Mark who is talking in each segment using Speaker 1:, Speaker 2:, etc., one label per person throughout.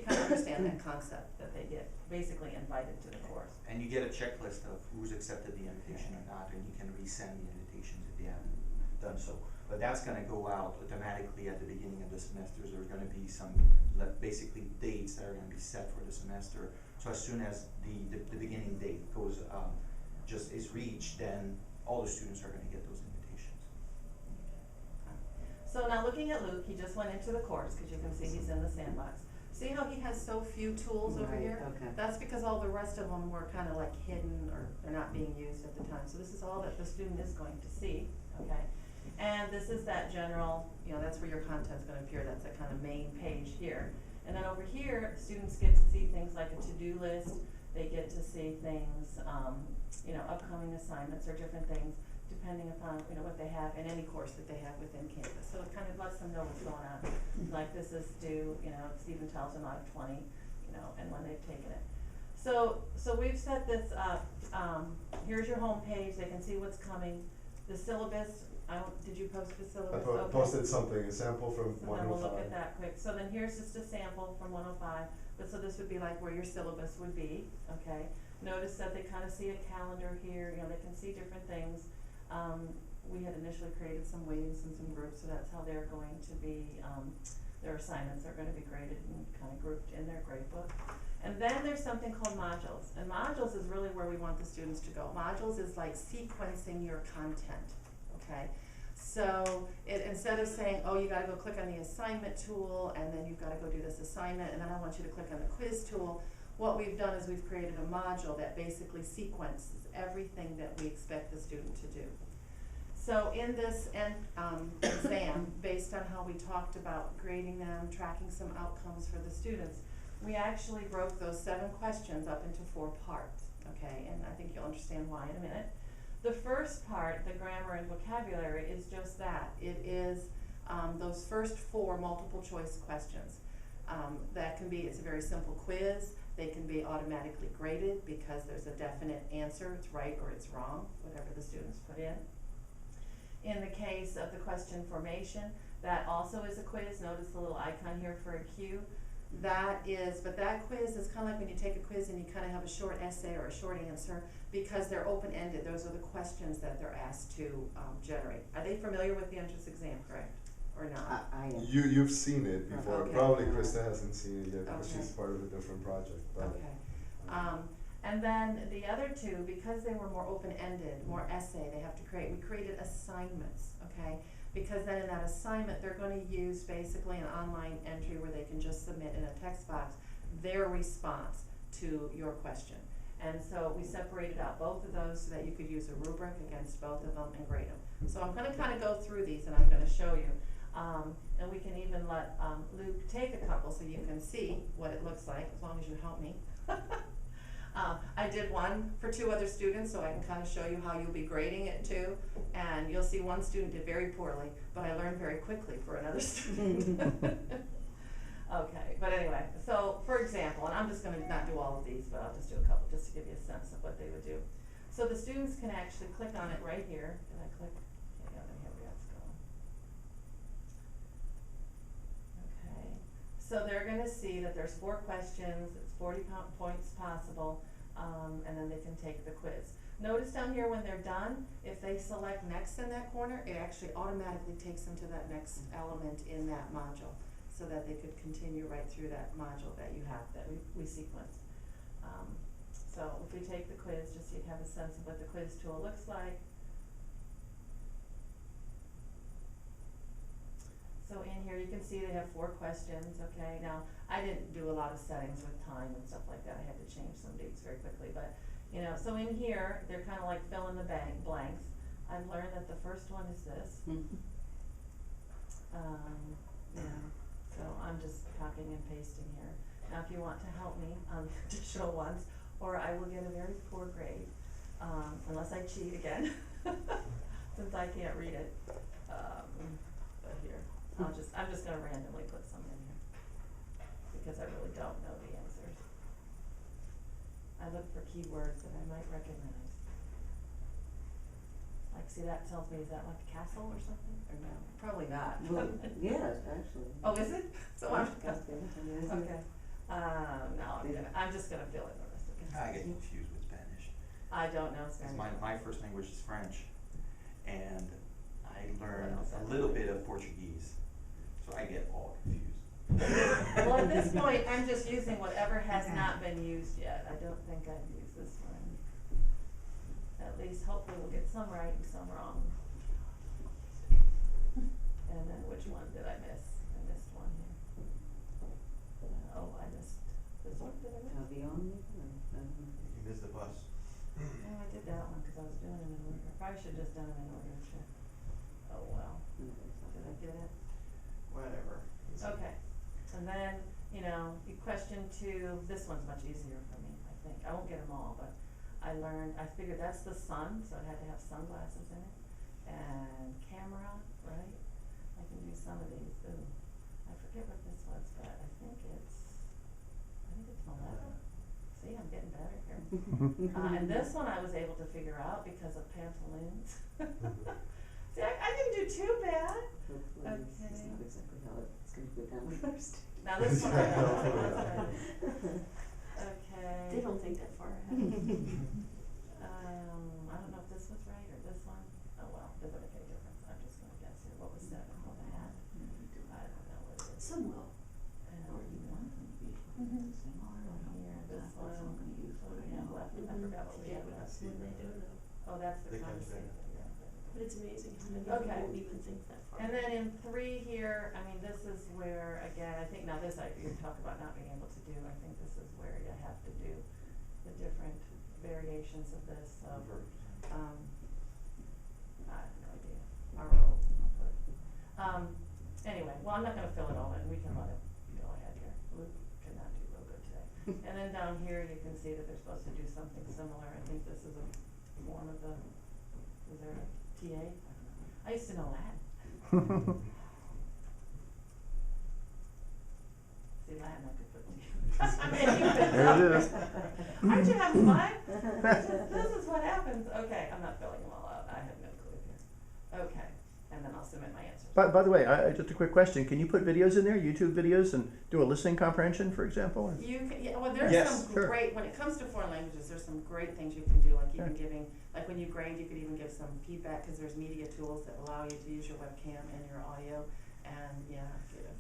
Speaker 1: kind of understand that concept, that they get basically invited to the course.
Speaker 2: And you get a checklist of who's accepted the invitation or not, and you can resend the invitations if they haven't done so. But that's gonna go out automatically at the beginning of the semesters. There's gonna be some basically dates that are gonna be set for the semester. So as soon as the beginning date goes just is reached, then all the students are gonna get those invitations.
Speaker 1: So now looking at Luke, he just went into the course, because you can see he's in the sandbox. See how he has so few tools over here?
Speaker 3: Okay.
Speaker 1: That's because all the rest of them were kind of like hidden, or they're not being used at the time. So this is all that the student is going to see, okay? And this is that general, that's where your content's gonna appear. That's that kind of main page here. And then over here, students get to see things like a to-do list. They get to see things, upcoming assignments or different things, depending upon, what they have in any course that they have within Canvas. So it kind of lets them know what's going on. Like this is due, Stephen tells them out of 20, and when they've taken it. So we've set this up. Here's your home page. They can see what's coming. The syllabus, did you post the syllabus?
Speaker 4: I posted something, a sample from 105.
Speaker 1: So then we'll look at that quick. So then here's just a sample from 105. But so this would be like where your syllabus would be, okay? Notice that they kind of see a calendar here, they can see different things. We had initially created some waves and some groups, so that's how they're going to be, their assignments are going to be graded and kind of grouped in their grade book. And then there's something called modules, and modules is really where we want the students to go. Modules is like sequencing your content, okay? So instead of saying, oh, you gotta go click on the assignment tool, and then you've gotta go do this assignment, and then I want you to click on the quiz tool, what we've done is we've created a module that basically sequences everything that we expect the student to do. So in this exam, based on how we talked about grading them, tracking some outcomes for the students, we actually broke those 7 questions up into 4 parts, okay? And I think you'll understand why in a minute. The first part, the grammar and vocabulary, is just that. It is those first 4 multiple choice questions. That can be, it's a very simple quiz. They can be automatically graded because there's a definite answer, it's right or it's wrong, whatever the students put in. In the case of the question formation, that also is a quiz. Notice the little icon here for a Q. But that quiz is kind of like when you take a quiz and you kind of have a short essay or a short answer, because they're open-ended. Those are the questions that they're asked to generate. Are they familiar with the entrance exam, correct? Or not?
Speaker 3: I am.
Speaker 4: You've seen it before.
Speaker 1: Okay.
Speaker 4: Probably Krista hasn't seen it yet because
Speaker 1: Okay.
Speaker 4: she's part of a different project. But
Speaker 1: Okay. And then the other 2, because they were more open-ended, more essay, they have to create, we created assignments, okay? Because then in that assignment, they're going to use basically an online entry where they can just submit in a text box their response to your question. And so we separated out both of those so that you could use a rubric against both of them and grade them. So I'm going to kind of go through these and I'm going to show you. And we can even let Luke take a couple so you can see what it looks like, as long as you help me. I did one for 2 other students, so I can kind of show you how you'll be grading it too. And you'll see one student did very poorly, but I learned very quickly for another student. Okay, but anyway, so for example, and I'm just going to not do all of these, but I'll just do a couple just to give you a sense of what they would do. So the students can actually click on it right here. Did I click? Yeah, here we go, it's going. Okay, so they're going to see that there's 4 questions, it's 40 points possible, and then they can take the quiz. Notice down here when they're done, if they select next in that corner, it actually automatically takes them to that next element in that module, so that they could continue right through that module that you have, that we sequenced. So if we take the quiz, just so you have a sense of what the quiz tool looks like. So in here you can see they have 4 questions, okay? Now, I didn't do a lot of settings with time and stuff like that. I had to change some dates very quickly, but so in here, they're kind of like fill in the blanks. I've learned that the first one is this. So I'm just copying and pasting here. Now if you want to help me on the additional ones, or I will get a very poor grade, unless I cheat again, since I can't read it. But here, I'm just going to randomly put some in here, because I really don't know the answers. I look for keywords that I might recognize. Like, see, that tells me, is that like a castle or something? Or no? Probably not.
Speaker 3: Well, yes, actually.
Speaker 1: Oh, is it? So I'm
Speaker 3: Okay.
Speaker 1: okay. No, I'm just gonna fill in the rest of it.
Speaker 2: I get confused with Spanish.
Speaker 1: I don't know
Speaker 2: 'Cause
Speaker 1: Spanish.
Speaker 2: my first language is French, and I learned
Speaker 1: else?
Speaker 2: a little bit of Portuguese, so I get all confused.
Speaker 1: Well, at this point, I'm just using whatever has not been used yet. I don't think I've used this one. At least hopefully we'll get some right and some wrong. And then which one did I miss? I missed one here. Oh, I missed this one, did I miss?
Speaker 2: You missed the bus.
Speaker 1: Oh, I did that one because I was doing it in order. Probably should have just done it in order, too. Oh, well. Did I get it?
Speaker 2: Whatever.
Speaker 1: Okay, and then, you know, question 2, this one's much easier for me, I think. I won't get them all, but I figured that's the sun, so it had to have sunglasses in it. And camera, right? I can do some of these. Ooh, I forget what this was, but I think it's Maleta. See, I'm getting better here. And this one I was able to figure out because of pantaloons. See, I didn't do too bad.
Speaker 3: Hopefully this is not exactly how it's going to go down first.
Speaker 1: Now this one I know. Okay.
Speaker 5: They don't think that far ahead.
Speaker 1: I don't know if this was right or this one. Oh well, doesn't make any difference. I'm just gonna guess here. What was 7? What I had? I don't know what it is.
Speaker 5: Some will.
Speaker 3: Or you want them to be
Speaker 5: Mhm.
Speaker 3: the same or
Speaker 1: Here, this
Speaker 3: that's what I'm
Speaker 1: one.
Speaker 3: going to use
Speaker 1: What
Speaker 3: for
Speaker 1: do we have
Speaker 3: now.
Speaker 1: left? I forgot what we
Speaker 5: Yeah,
Speaker 1: had
Speaker 5: but
Speaker 1: left.
Speaker 5: that's when they don't know.
Speaker 1: Oh, that's the
Speaker 2: They can
Speaker 1: conversation.
Speaker 2: say
Speaker 5: But it's amazing how many
Speaker 1: Okay.
Speaker 5: people won't even think that far.
Speaker 1: And then in 3 here, I mean, this is where, again, I think now this you talk about not being able to do. I think this is where you have to do the different variations of this. So, I have no idea. I'll put. Anyway, well, I'm not gonna fill it all in. We can let it go ahead here. Luke cannot do real good today. And then down here, you can see that they're supposed to do something similar. I think this is a form of the, is there a TA? I don't know. I used to know Latin. See, Latin I could put together.
Speaker 6: There it is.
Speaker 1: Aren't you having fun? This is what happens. Okay, I'm not filling them all out. I have no clue here. Okay, and then I'll submit my answers.
Speaker 6: By the way, just a quick question. Can you put videos in there, YouTube videos, and do a listening comprehension, for example?
Speaker 1: You can, yeah, well, there's
Speaker 2: Yes.
Speaker 1: some
Speaker 6: Sure.
Speaker 1: great, when it comes to foreign languages, there's some great things you can do, like even
Speaker 6: Okay.
Speaker 1: giving, like when you grade, you could even give some feedback, cause there's media tools that allow you to use your webcam and your audio, and yeah,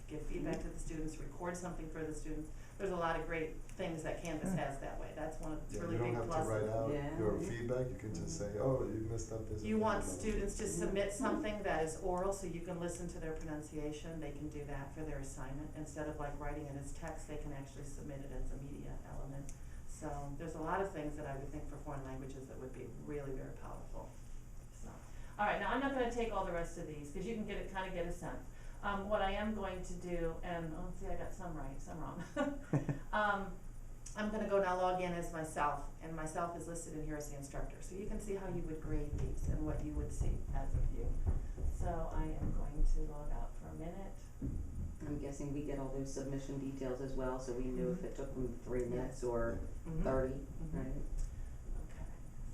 Speaker 1: give feedback to the students, record something for the students. There's a lot of great things that Canvas has that way. That's one of its really big
Speaker 4: You don't have to
Speaker 1: pluses.
Speaker 4: write out
Speaker 3: Yeah.
Speaker 4: your feedback, you can just say, oh, you messed up this.
Speaker 1: You
Speaker 4: and
Speaker 1: want
Speaker 4: that, and
Speaker 1: students to submit something that is oral, so you can listen to their pronunciation, they can do that for their assignment, instead of like writing it as text, they can actually submit it as a media element. So, there's a lot of things that I would think for foreign languages that would be really very powerful, so. Alright, now I'm not gonna take all the rest of these, cause you can kinda get a sense. What I am going to do, and, oh, see, I got some right, some wrong. I'm gonna go now log in as myself, and myself is listed in here as the instructor, so you can see how you would grade these and what you would see as a view. So I am going to log out for a minute.
Speaker 3: I'm guessing we get all those submission details as well, so we knew if it took them 3 minutes or
Speaker 1: Mhm.
Speaker 3: 30,
Speaker 1: Mhm.
Speaker 3: right?
Speaker 1: Okay,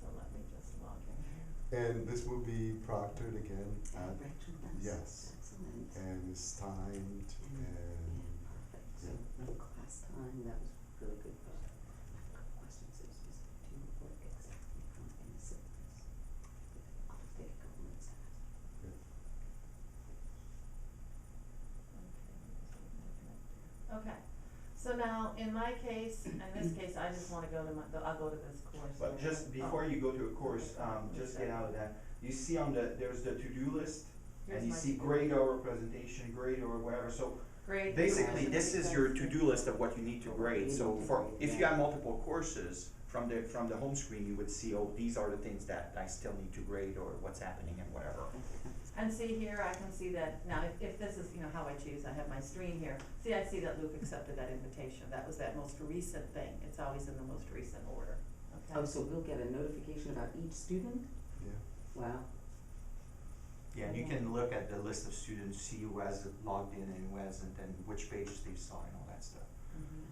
Speaker 1: so let me just log in here.
Speaker 4: And this will be proctored again at,
Speaker 3: Rachel, that's
Speaker 4: yes.
Speaker 3: excellent.
Speaker 4: and it's timed, and
Speaker 3: Perfect. So no class time, that was really good. I've got questions that are specific to what exactly from in the syllabus. I'll get it going with that.
Speaker 4: yeah.
Speaker 1: Okay, so now, in my case, in this case, I just wanna go to I'll go to this course.
Speaker 2: But just before you go to a course, just get out of that, you see there's the to-do list,
Speaker 1: Here's
Speaker 2: and you
Speaker 1: my
Speaker 2: see
Speaker 1: to-do.
Speaker 2: grade or presentation, grade or whatever, so
Speaker 1: Grade.
Speaker 2: basically, this is your
Speaker 1: because-
Speaker 2: to-do list of what you need to grade, so if you have multiple courses, from the home screen, you would see, oh, these are the things that I still need to grade, or what's happening and whatever.
Speaker 1: And see here, I can see that, now if this is, you know, how I choose, I have my stream here. See, I see that Luke accepted that invitation. That was that most recent thing. It's always in the most recent order, okay?
Speaker 3: Oh, so we'll get a notification about each student?
Speaker 4: Yeah.
Speaker 3: Wow.
Speaker 2: Yeah, and you can look at the list of students, see who has logged in and who hasn't, and which pages they saw and all that stuff.
Speaker 1: Mhm.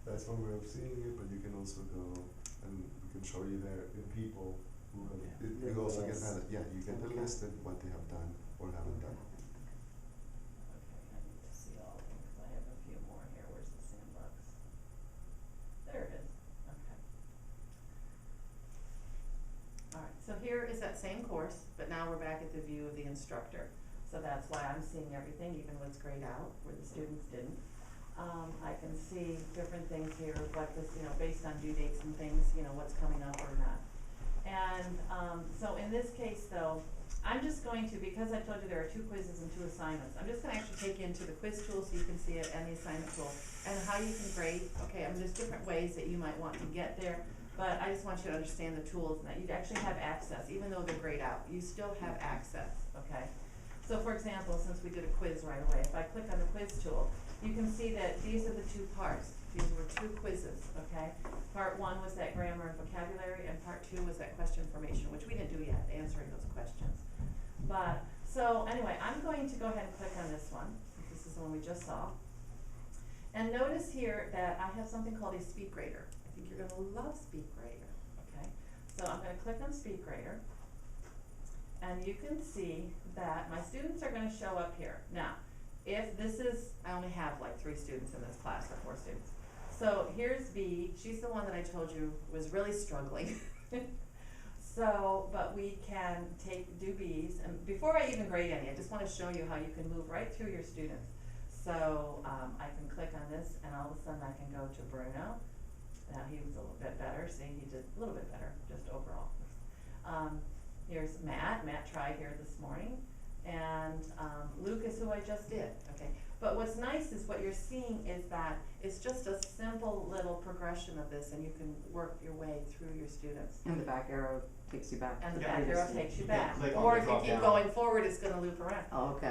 Speaker 4: That's one way of seeing it, but you can also go and we can show you there in people who have,
Speaker 2: Yeah.
Speaker 4: you also get
Speaker 3: Yes.
Speaker 4: that, yeah, you get the
Speaker 3: Okay.
Speaker 4: list of what they have done or haven't done.
Speaker 1: Okay, I need to see all of them, cause I have a few more here. Where's the same course, but now we're back at the view of the instructor. So that's why I'm seeing everything, even what's grayed out, where the students didn't. I can see different things here, what this, you know, based on due dates and things, you know, what's coming up or not. And, so in this case though, I'm just going to, because I told you there are 2 quizzes and 2 assignments, I'm just gonna actually take you into the quiz tool so you can see it and the assignment tool and how you can grade. Okay, there's different ways that you might want to get there, but I just want you to understand the tools and that you actually have access, even though they're grayed out, you still have access, okay? So for example, since we did a quiz right away, if I click on the quiz tool, you can see that these are the 2 parts. These were 2 quizzes, okay? Part 1 was that grammar and vocabulary, and part 2 was that question formation, which we didn't do yet, answering those questions. But, so anyway, I'm going to go ahead and click on this one. This is the one we just saw. And notice here that I have something called a SpeedGrader. I think you're gonna love SpeedGrader, okay? So I'm gonna click on SpeedGrader. And you can see that my students are gonna show up here. Now, if this is, I only have like 3 students in this class, or 4 students. So here's B, she's the one that I told you was really struggling. So, but we can do B's, and before I even grade any, I just wanna show you how you can move right through your students. So, I can click on this, and all of a sudden I can go to Bruno. Now he was a little bit better, see, he did a little bit better, just overall. Here's Matt tried here this morning, and Luke is who I just did, okay? But what's nice is what you're seeing is that it's just a simple little progression of this, and you can work your way through your students.
Speaker 3: And the back arrow takes you back.
Speaker 1: And the
Speaker 2: Yeah.
Speaker 1: back arrow takes you
Speaker 2: You can
Speaker 1: back,
Speaker 2: click on
Speaker 1: or
Speaker 2: the
Speaker 1: if you
Speaker 2: drop
Speaker 1: keep
Speaker 2: down.
Speaker 1: going forward, it's gonna loop around.
Speaker 3: Oh, okay.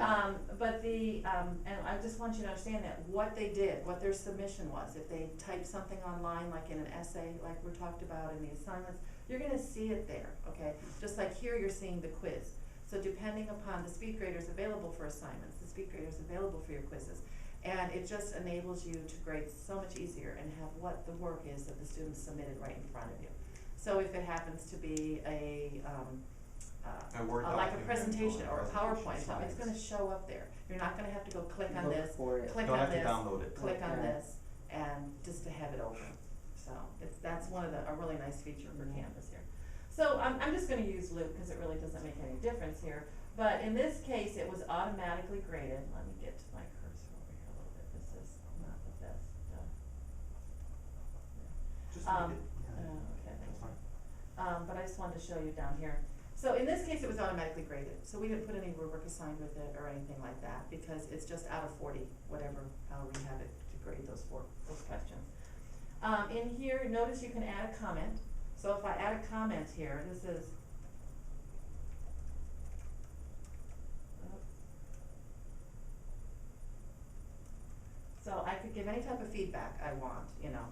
Speaker 1: But the, and I just want you to understand that what they did, what their submission was, if they typed something online, like in an essay, like we talked about in the assignments, you're gonna see it there, okay? Just like here, you're seeing the quiz. So depending upon the SpeedGrader's available for assignments, the SpeedGrader's available for your quizzes. And it just enables you to grade so much easier and have what the work is that the students submitted right in front of you. So if it happens to be a
Speaker 2: Word
Speaker 1: like a
Speaker 2: document
Speaker 1: presentation or a
Speaker 2: presentation
Speaker 1: PowerPoint, something, it's gonna
Speaker 2: slides.
Speaker 1: show up there. You're not gonna have to go click on
Speaker 3: Look
Speaker 1: this,
Speaker 3: for it.
Speaker 1: click
Speaker 2: Don't
Speaker 1: on
Speaker 2: have to
Speaker 1: this,
Speaker 2: download it.
Speaker 1: click on
Speaker 3: Okay.
Speaker 1: this, and just to have it open. So that's one of a really nice feature for Canvas here. So I'm just gonna use Luke because it really doesn't make any difference here. But in this case, it was automatically graded. Let me get to my cursor over here a little bit. This is not the best.
Speaker 2: Just
Speaker 1: Um,
Speaker 2: make it, yeah,
Speaker 1: Okay,
Speaker 2: that's
Speaker 1: thanks.
Speaker 2: fine.
Speaker 1: But I just wanted to show you down here. So in this case, it was automatically graded. So we didn't put any rubric assigned with it or anything like that because it's just out of 40, whatever, however you have it to grade those questions. In here, notice you can add a comment. So if I add a comment here, this is, so I could give any type of feedback I want, you know.